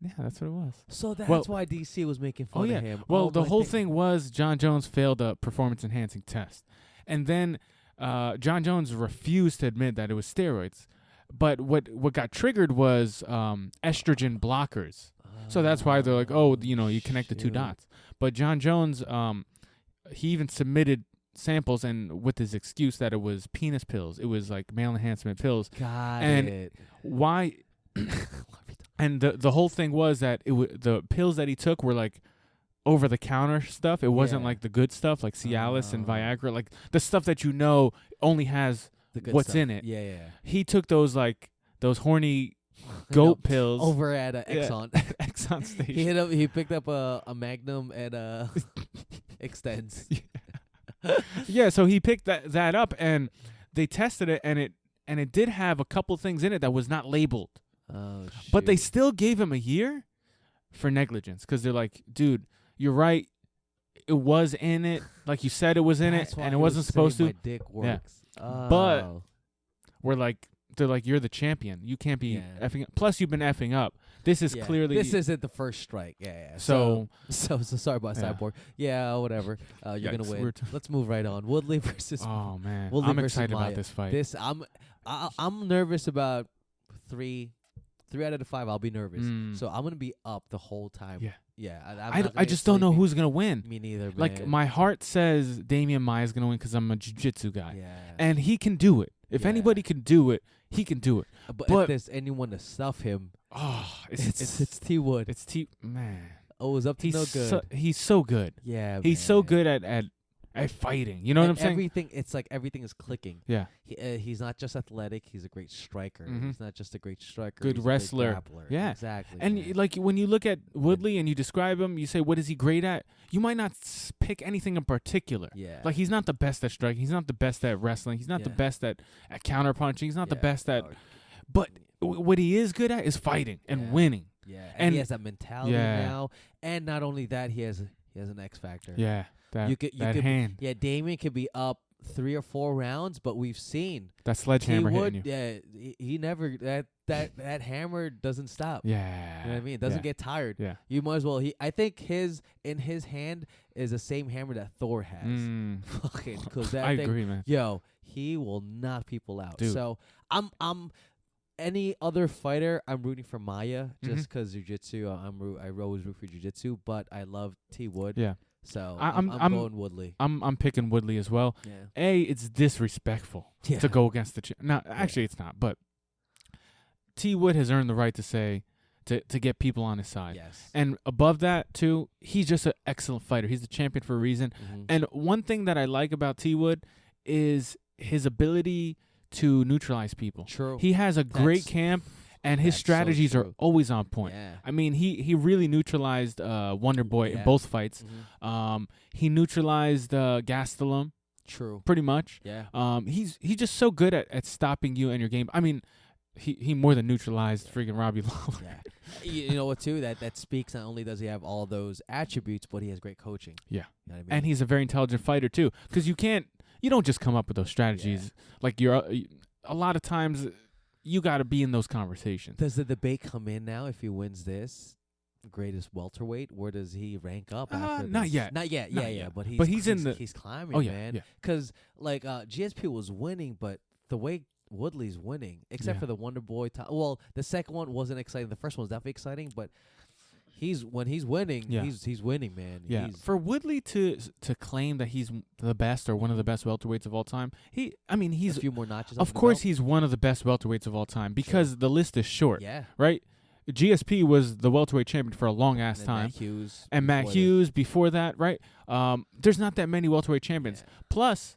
Yeah, that's what it was. So that's Well- why DC was making fun Oh yeah. of him. Well, Oh, the my whole thing- thing was John Jones failed a performance-enhancing test, and then John Jones refused to admit that it was steroids. But what got triggered was estrogen blockers. So that's why they're like, oh, you connect the two shoot. dots. But John Jones, he even submitted samples, and with his excuse that it was penis pills, it was like male enhancement pills. Got And it. Why? And the whole thing was that the pills that he took were like over the counter stuff. It wasn't Yeah. like the good stuff like Cialis and Oh. Viagra, like the stuff that only has The good what's stuff. in it. Yeah. He took those horny I goat know. pills Over at Yeah. Exxon. Exxon station. He picked up a Magnum at Extends. Yeah, so he picked that up, and they tested it, and it did have a couple things in it that was not labeled. Oh, But they shoot. still gave him a year for negligence because they're like, dude, you're right. It was in it, like you said it was in That's it, why and it he was wasn't supposed saying to. My dick Yeah. works. But Oh. They're like, you're the champion. You can't be Yeah. effing up. Plus, you've been effing up. This is Yeah. clearly This isn't the first strike. Yeah. So- so sorry about Yeah. Cyborg. Yeah, whatever. You're Yikes, gonna we're win. Let's move right on. Woodley versus Oh man, Woodley I'm versus excited Maia. about this fight. this. I'm nervous about 3 out of the 5. I'll be nervous. Mm. So I'm gonna be up the whole time. Yeah. Yeah. I'm I not gonna just get don't know sleepy. who's gonna win. Me neither. Like man. my heart says Damian Maia is gonna win because I'm a jiu-jitsu guy, Yeah. and he can do it. If Yeah. anybody can do it, he can do it. but but- if there's anyone to stuff him, Oh, it's T Wood. it's man. Oh, it was up to He's no good. he's so good. Yeah. He's so man. good at fighting. You know what I'm And saying? Everything. It's like everything is clicking. Yeah. He's not just athletic. He's a great striker. Mhm. He's not just a great striker. Good he's wrestler. A great grappler. Yeah. Exactly. And man. like when you look at Woodley and you describe him, you say, "What is he great at?" You might not pick anything in particular. yeah. Like he's not the best at striking. He's not the best at wrestling. He's not the Yeah. best at counter punching. He's not the Yeah. best at Or But what he is good at is fighting and winning. Yeah, and And- he has that mentality now. And not only that, he has an X factor. Yeah, that could, hand, Yeah, Damien could be up 3 or 4 rounds, but we've seen that sledgehammer T-Wood, hitting you. yeah, he never that hammer doesn't stop. Yeah, You know what I mean? It doesn't get tired. Yeah. You might as well. I think in his hand is the same hammer that Thor has. Fucking, because that I thing, agree, man. Yo, he will knock people out. Dude. So I'm any other fighter, I'm rooting for Maya just because jiu-jitsu. I always root for jiu-jitsu, but I love T Wood. Yeah. So I'm going Woodley. I'm picking Woodley as well. Yeah. It's disrespectful Yeah. to go against the no, actually it's not, but T Wood has earned the right to say to get people on his side. Yes. And above that too, he's just an excellent fighter. He's the champion for a reason. Mhm. And one thing that I like about T Wood is his ability to neutralize people. True. He has a great That's- camp, and his that's so strategies are true. always on point. Yeah. I mean, he really neutralized Wonder Boy in Yeah. both fights. Mhm. He neutralized Gastelum True. pretty much. Yeah. He's just so good at stopping you and your game. I mean, he more than neutralized freaking Robbie Lawler. Yeah. You know what too? That speaks. Not only does he have all those attributes, but he has great coaching. Yeah. You know what I mean? And he's a very intelligent fighter too, because you don't just come up with those strategies. Like a lot of times, you got to be in those conversations. Does the debate come in now if he wins this greatest welterweight? Where does he rank up after this? Not yet. Not yet. Not Yeah, yet. But he's climbing, Oh, yeah, man. yeah. Because like GSP was winning, but the way Woodley's winning, except Yeah. for the Wonder Boy. Well, the second one wasn't exciting. The first one was definitely exciting, but when he's winning, Yeah. he's winning, man. Yeah, He's, for Woodley to claim that he's the best or one of the best welterweights of all time, he's a few more notches. of course he's one of the best welterweights of all time because the list is short, Yeah. right? GSP was the welterweight champion for a long ass And time, Matt Hughes. and Matt before that. Hughes before that, right? There's not that many welterweight champions. Yeah. Plus,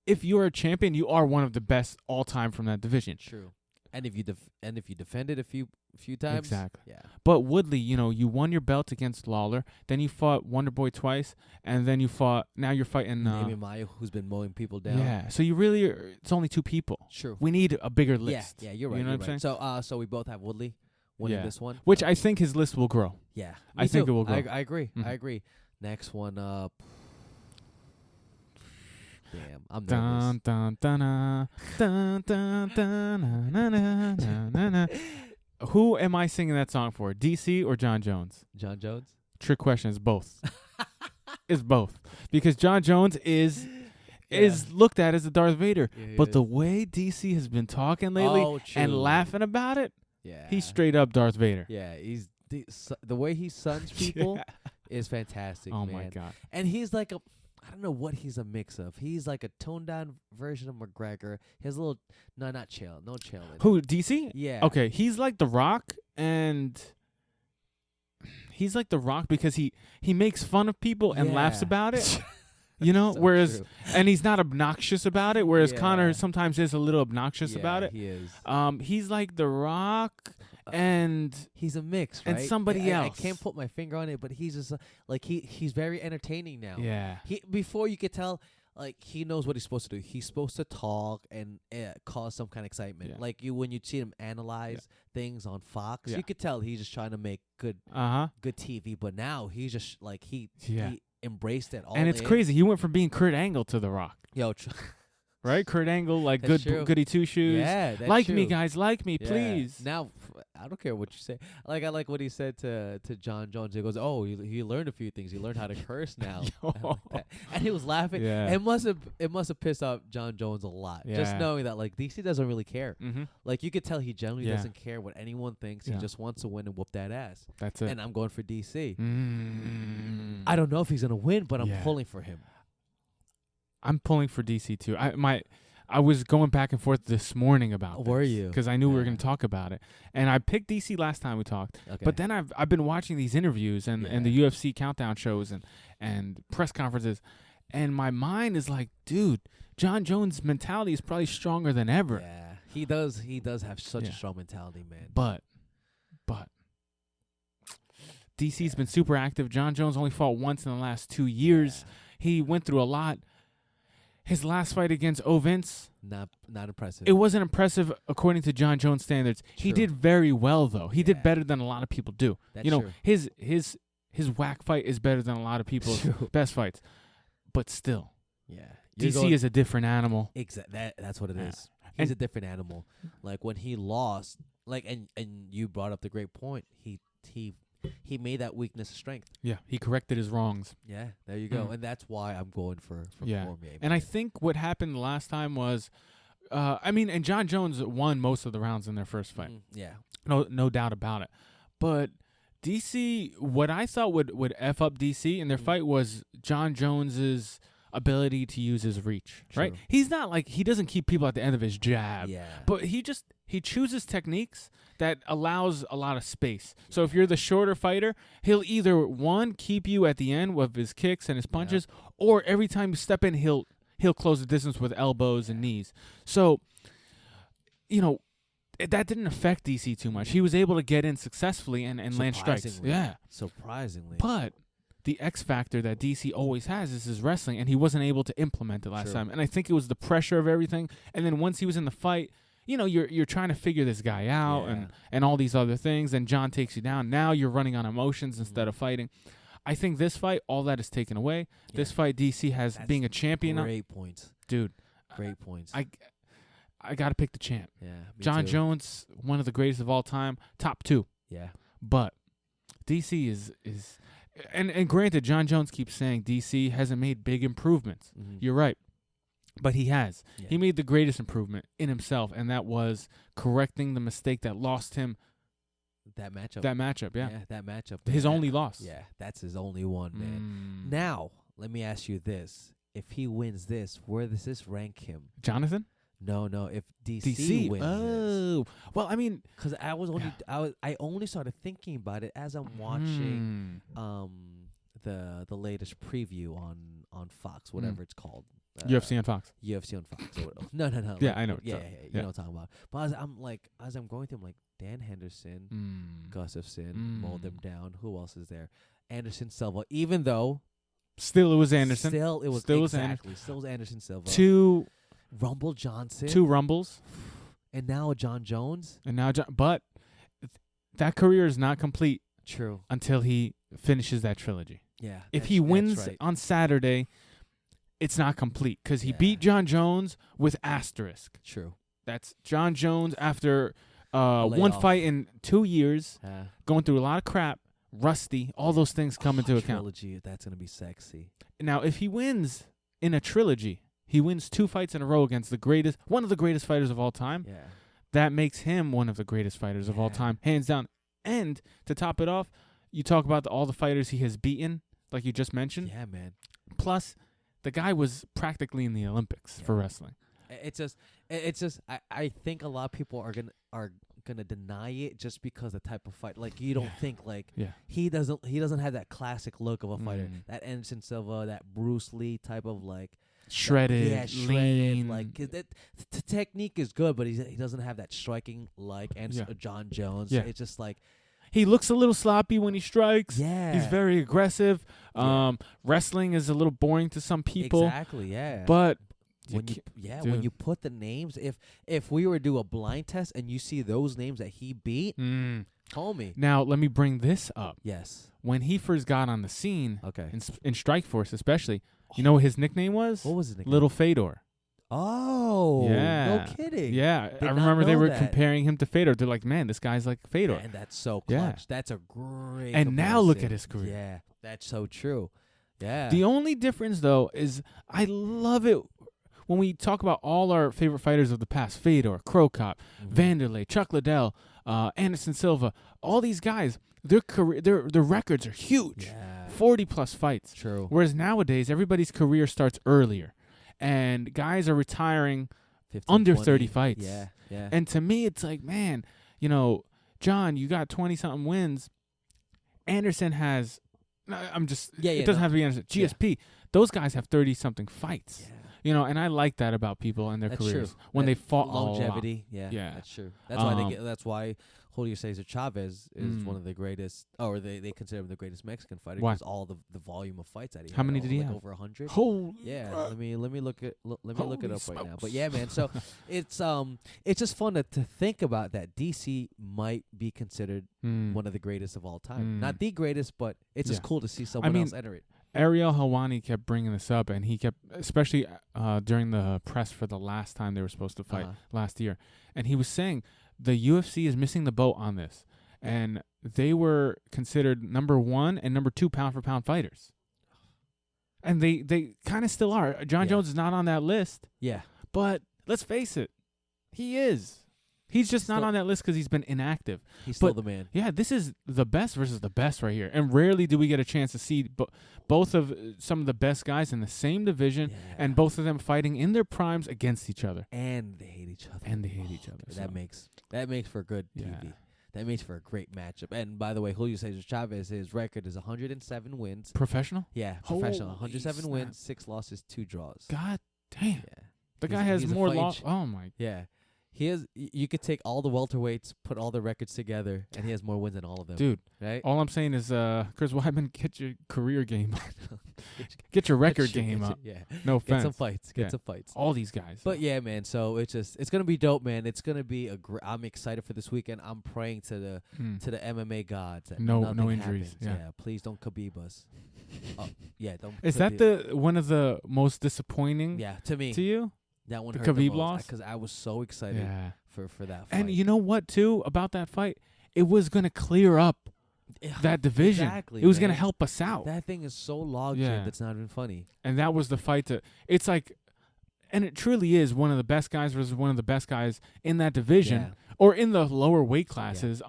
if you're a champion, you are one of the best all time from that division. True. And if you defend it a few times, Exactly. Yeah. But Woodley, you won your belt against Lawler, then you fought Wonder Boy twice, and then now you're fighting. Amy Maya, who's been mowing people down. Yeah, so you really it's only 2 people. True. We need a bigger list. Yeah, you're right. You know you're what I'm right. saying? So we both have Woodley winning Yeah. this one. Which I think his list will grow. Yeah. I Me think too. it will grow. I agree. Mhm. I agree. Next one up. Damn, I'm nervous. Dun dun dun dun dun dun na, na, na, na, na. Who am I singing that song for? DC or John Jones? John Jones. Trick question. It's both. It's both because John Jones is looked at as a Darth Vader, Yeah, but the way DC has been talking lately and true. laughing about it, Yeah. he's straight up Darth Vader. Yeah, he's the way he suns people Yeah. is fantastic. Oh man. my god. And he's like I don't know what he's a mix of. He's like a toned down version of McGregor. He has a little no chill in it. Who, DC? Yeah. Okay, he's like The Rock, and he's like The Rock because he makes fun of people and laughs Yeah. about it. So whereas true. and he's not obnoxious about it, whereas Yeah. Connor sometimes is a little obnoxious about it. He is. He's like The Rock and He's a mix, right? and somebody I else. can't put my finger on it, but he's just like he's very entertaining now. yeah. Before you could tell, like he knows what he's supposed to do. He's supposed to talk and cause some kind of excitement. Yeah. Like when you see him analyze things on Fox, Yeah. you could tell he's just trying to make good TV. But now he's just like he embraced it all. And it's in. crazy. He went from being Kurt Angle to The Rock. Yo, Right? Kurt Angle, like That's true. goody two shoes. yeah, that's Like me, true. guys, like me, Yeah. please. Now, I don't care what you say. I like what he said to John Jones. He goes, "Oh, he learned a few things. He learned how to curse now." Yo. I like that. And he was laughing. Yeah. It must have pissed off John Jones a lot. Just Yeah. knowing that like DC doesn't really care. Mm-hmm. Like you could tell he generally Yeah. doesn't care what anyone thinks. Yeah. He just wants to win and whoop that ass. That's it. And I'm going for DC. Mm. I don't know if he's gonna win, but I'm Yeah. pulling for him. I'm pulling for DC too. I was going back and forth this morning about Were you? Because I knew we were going Yeah. to talk about it. And I picked DC last time we talked. Okay. But then I've been watching these interviews and the UFC countdown shows and press conferences, and my mind is like, dude, John Jones' mentality is probably stronger than ever. Yeah, he does. He does have such a Yeah. strong mentality, man. But DC's been super active. John Jones only fought once in the last 2 years. Yeah. He went through a lot. His last fight against Vince, Not impressive. it wasn't impressive according to John Jones standards. He True. did very well though. He did Yeah. better than a lot of people do. That's you know, true. his whack fight is better than a lot of people's True. best fights. But still, Yeah. DC is a different animal. That's what it Yeah. is. He's And- a different animal. Like when he lost, like and you brought up the great point. He made that weakness a strength. Yeah, he corrected his wrongs. Yeah, there you go. Mm. And that's why I'm going for Yeah. Cormier. And I think what happened the last time was, and John Jones won most of the rounds in their first fight. Yeah. No doubt about it. But DC, what I thought would F up DC in their fight was John Jones's ability to use his reach, right? True. He's not like, he doesn't keep people at the end of his jab. Yeah. But he chooses techniques that allows a lot of space. So if you're the shorter fighter, he'll either one keep you at the end with his kicks and his punches, or every time you step in, he'll close the distance with elbows and knees. So, that didn't affect DC too much. He was able to get in successfully and land strikes. Surprisingly. Yeah. Surprisingly. But the X factor that DC always has is his wrestling, and he wasn't able to implement it last True. time. And I think it was the pressure of everything. And then once he was in the fight, you're trying to figure this guy out and all these other things, and John takes you down. Now you're running on emotions instead of fighting. I think this fight, all that is taken away. Yeah. This fight, DC has That's being a champion. Great points. Dude, Great points. I got to pick the champ. Yeah. Me John too. Jones, one of the greatest of all time, top 2. Yeah. But DC is and granted, John Jones keeps saying DC hasn't made big improvements. Mhm. You're right. But he has. Yeah. He made the greatest improvement in himself, and that was correcting the mistake that lost him That matchup. that matchup. Yeah. That matchup. His man. only loss. Yeah, that's his only one, man. Mm. Now, let me ask you this. If he wins this, where does this rank him? Jonathan? No. If DC, DC. wins Oh. Well, I mean, because I only started thinking about it as I'm watching the latest preview on Fox, whatever it's called. UFC on Fox. UFC on Fox. Or whatever. No. Yeah, I know. Yeah, So, you know what I'm talking about. But as I'm going through, I'm like, Dan Henderson, Gustafson, mow them down. Who else is there? Anderson Silva. Even though Still, it was Anderson. Still, it was Still was exactly. Still was Anderson Silva. Two Rumble Johnson. Rumbles. And now John Jones. And now, but that career is not complete True. until he finishes that trilogy. Yeah. If he wins on Saturday, it's not complete because he Yeah. beat John Jones with asterisk. True. That's John Jones after one Layoff. fight in 2 years, Yeah. going through a lot of crap, rusty, all those things come into account. Trilogy, that's going to be sexy. Now, if he wins in a trilogy, he wins 2 fights in a row against one of the greatest fighters of all time. Yeah. That makes him one of the greatest fighters of all Yeah. time, hands down. And to top it off, you talk about all the fighters he has beaten, like you just mentioned. Yeah, man. Plus, the guy was practically in the Olympics for wrestling. It's just I think a lot of people are gonna deny it just because the type of fight. Like you don't think like Yeah. he doesn't have that classic look of a fighter. Mm. That Anderson Silva, that Bruce Lee type of like Shredded, shredded. lean. Like the technique is good, but he doesn't have that striking like Yeah. John Jones. Yeah. It's just like He looks a little sloppy when he strikes. yeah, He's very aggressive. Yeah. Wrestling is a little boring to some people. exactly yeah. But when dude. you put the names, if we were to do a blind test and you see those names that he beat, call me. Now, let me bring this up. Yes. When he first got on the scene, Okay. in Strikeforce especially, you know what his nickname was? What was his nickname? Little Fedor. Oh, Yeah. no kidding. Yeah, Did I not remember they know were that. comparing him to Fedor. They're like, man, this guy's like Fedor. And that's so Yeah. clutch. That's a great. And now look at comparison. his career. Yeah, that's so true. Yeah. The only difference, though, is I love it when we talk about all our favorite fighters of the past: Fedor, Crow Cop, Vanderlei, Chuck Liddell, Anderson Silva. All these guys, their career, their records are huge. Yeah. 40+ fights. True. Whereas nowadays, everybody's career starts earlier, and guys are retiring 15, under 20. 30 fights. Yeah. Yeah. And to me, it's like, man, John, you got 20-something wins. Anderson has, it doesn't have to be Anderson. GSP, those guys have 30-something fights. Yeah. And I like that about people in their That's careers true. when That they fought all along. longevity. Yeah, Yeah. that's true. That's why that's why Julio Cesar Chavez is one Mm. of the greatest, or they consider him the greatest Mexican fighter Why? because all the volume of fights that he How had. many did he like have? Over 100. Holy Yeah, crap. let me look it up Holy right now. But smokes. yeah, man. So it's just fun to think about that DC might be considered Mm. one of the greatest of all time. Mm. Not the greatest, but it's just Yeah. cool to see someone mean, else enter it. Ariel Helwani kept bringing this up, and he kept, especially during the press for the last time they were supposed to fight last year, and he was saying the UFC is missing the boat on this, and they were considered number 1 and number 2 pound for pound fighters, and they kind of still are. John Jones is not on that list, Yeah. but let's face it, he is. He's just not Still- on that list because he's been inactive. He's still But- the man. Yeah, this is the best versus the best right here. And rarely do we get a chance to see both of some of the best guys in the same division Yeah. and both of them fighting in their primes against each other. And they hate each other. And they hate each other. That so, makes for good yeah. TV. That makes for a great matchup. And by the way, Julio Cesar Chavez, his record is 107 wins. Professional? Yeah, professional. Holy 107 snap. wins, 6 losses, 2 draws. God damn. Yeah. The He's- guy has he's a more fighting loss. Oh, my. Yeah. He has. You could take all the welterweights, put all the records together, and he has more wins than all of them. Dude, right? all I'm saying is, Chris Weidman, get your career game on. Get your record game up. Yeah. No Get offense. some fights. Get Yeah. some fights. All these guys. But yeah, man. So it's gonna be dope, man. It's gonna be I'm excited for this weekend. I'm praying to the MMA gods. That No nothing injuries, happens. yeah. Please don't Khabib us. Yeah. Don't. Is that Khabib- one of the most disappointing Yeah. To me, to you? that one the hurt Khabib the most loss? because I was so excited Yeah. for that fight. And you know what, too, about that fight? It was going to clear up Yeah, that division. exactly, it was going to man. help us out. That thing is so logjam Yeah. that's not even funny. And that was the fight to – it's like – and it truly is one of the best guys versus one of the best guys in that division Yeah. or in the lower weight classes.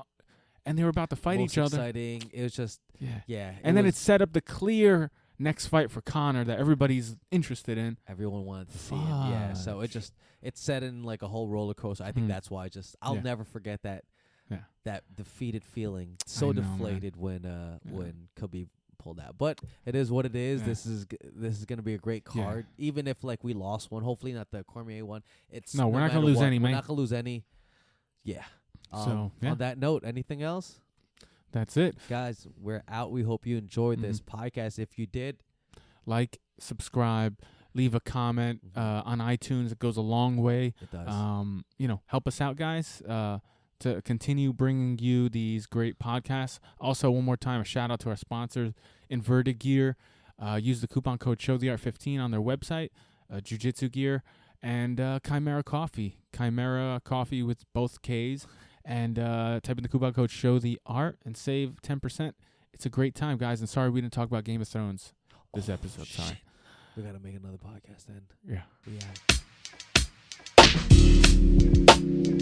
And they were about to fight Most each other. exciting. It was just Yeah. And then it was- set up the clear next fight for Conor that everybody's interested in. everyone wanted to see him. Yeah, so it set in like a whole roller coaster. I think Mhm. that's why I'll Yeah. never forget that Yeah. that defeated feeling. So know, man. deflated when Khabib pulled out. But it is what it is. Yeah. This is gonna be a great Yeah. card. Even if like we lost one, hopefully not the Cormier one. It's No, we're not gonna matter lose what, any, We're man. not gonna lose any. Yeah. So, yeah. On that note, anything else? That's it. Guys, we're out. We hope you enjoyed this Mm-hmm. podcast. If you did, Like, subscribe, leave a comment on iTunes. It goes a long way. it does. Help us out, guys, to continue bringing you these great podcasts. Also, one more time, a shout out to our sponsors, Inverted Gear. Use the coupon code ShowTheArt15 on their website, Jiu-Jitsu Gear, and Chimera Coffee. Chimera Coffee with both Ks. And type in the coupon code ShowTheArt and save 10%. It's a great time, guys. And sorry we didn't talk about Game of Thrones this episode. shit. Sorry. We gotta make another podcast then. Yeah. Yeah.